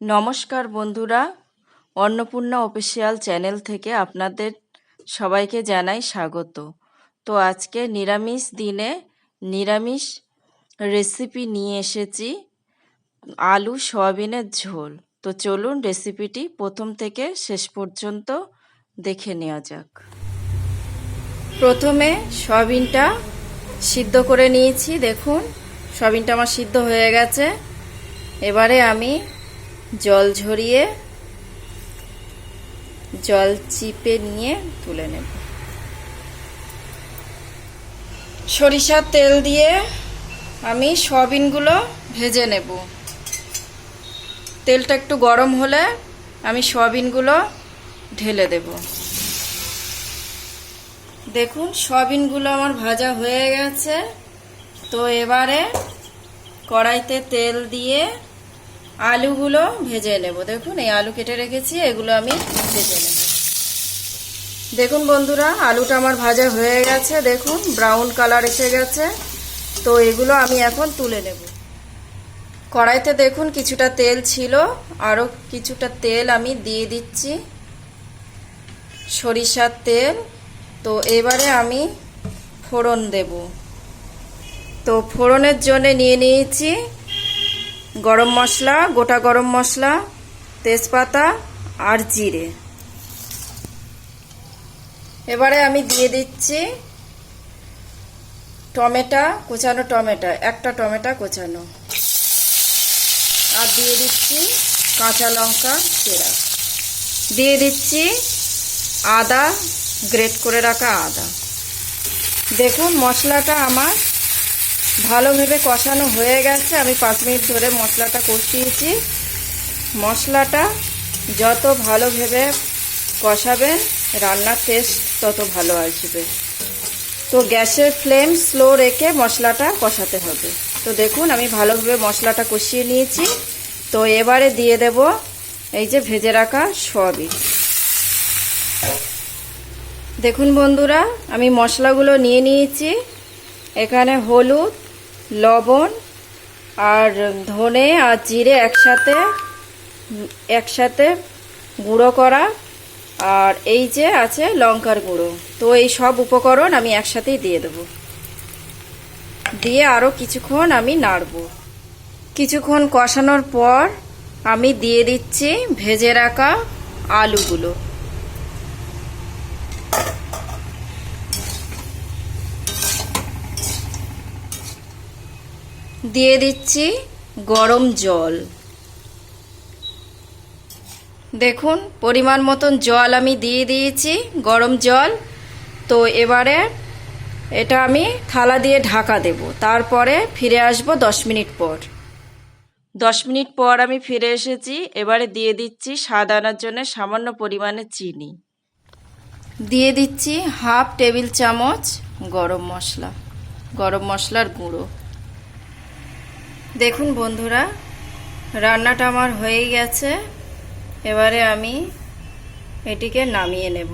নমস্কার বন্ধুরা, Annapurna official channel থেকে আপনাদের সবাইকে জানাই স্বাগত। তো আজকে নিরামিষ দিনে নিরামিষ রেসিপি নিয়ে এসেছি, আলু সয়াবিনের ঝোল। তো চলুন রেসিপিটি প্রথম থেকে শেষ পর্যন্ত দেখে নেওয়া যাক। প্রথমে সয়াবিনটা সিদ্ধ করে নিয়েছি। দেখুন সয়াবিনটা আমার সিদ্ধ হয়ে গেছে। এবারে আমি জল ঝরিয়ে জল চিপে নিয়ে তুলে নেব। সরিষার তেল দিয়ে আমি সয়াবিনগুলো ভেজে নেব। তেলটা একটু গরম হলে আমি সয়াবিনগুলো ঢেলে দেব। দেখুন সয়াবিনগুলো আমার ভাজা হয়ে গেছে। তো এবারে কড়াইতে তেল দিয়ে আলুগুলো ভেজে নেব। দেখুন এই আলু কেটে রেখেছি, এগুলো আমি ভেজে নেব। দেখুন বন্ধুরা, আলুটা আমার ভাজা হয়ে গেছে। দেখুন ব্রাউন কালার এসে গেছে। তো এগুলো আমি এখন তুলে নেব। কড়াইতে দেখুন কিছুটা তেল ছিল, আরও কিছুটা তেল আমি দিয়ে দিচ্ছি, সরিষার তেল। তো এবারে আমি ফোড়ন দেব। তো ফোড়নের জন্য নিয়ে নিয়েছি গরম মশলা, গোটা গরম মশলা, তেজপাতা আর জিরে। এবারে আমি দিয়ে দিচ্ছি টমেটো, কোচানো টমেটো, একটা টমেটো কোচানো, আর দিয়ে দিচ্ছি কাঁচা লঙ্কা চেরা, দিয়ে দিচ্ছি আদা, গ্রেট করে রাখা আদা। দেখুন মশলাটা আমার ভালোভাবে কষানো হয়ে গেছে। আমি 5 মিনিট ধরে মশলাটা কষিয়েছি। মশলাটা যত ভালোভাবে কষাবেন রান্নার টেস্ট তত ভালো আসবে। তো গ্যাসের ফ্লেম স্লো রেখে মশলাটা কষাতে হবে। তো দেখুন আমি ভালোভাবে মশলাটা কষিয়ে নিয়েছি। তো এবারে দিয়ে দেব এই যে ভেজে রাখা সয়াবিন। দেখুন বন্ধুরা, আমি মশলাগুলো নিয়ে নিয়েছি। এখানে হলুদ, লবণ আর ধনে আর জিরে একসাথে গুঁড়ো করা, আর এই যে আছে লঙ্কার গুঁড়ো। তো এই সব উপকরণ আমি একসাথেই দিয়ে দেব। দিয়ে আরও কিছুক্ষণ আমি নাড়ব। কিছুক্ষণ কষানোর পর আমি দিয়ে দিচ্ছি ভেজে রাখা আলুগুলো। দিয়ে দিচ্ছি গরম জল। দেখুন পরিমাণ মতন জল আমি দিয়ে দিয়েছি, গরম জল। তো এবারে এটা আমি থালা দিয়ে ঢাকা দেব। তারপরে ফিরে আসব 10 মিনিট পর। 10 মিনিট পর আমি ফিরে এসেছি। এবারে দিয়ে দিচ্ছি স্বাদ আনার জন্য সামান্য পরিমাণে চিনি, দিয়ে দিচ্ছি হাফ টেবিল চামচ গরম মশলার গুঁড়ো। দেখুন বন্ধুরা, রান্নাটা আমার হয়ে গেছে। এবারে আমি এটিকে নামিয়ে নেব।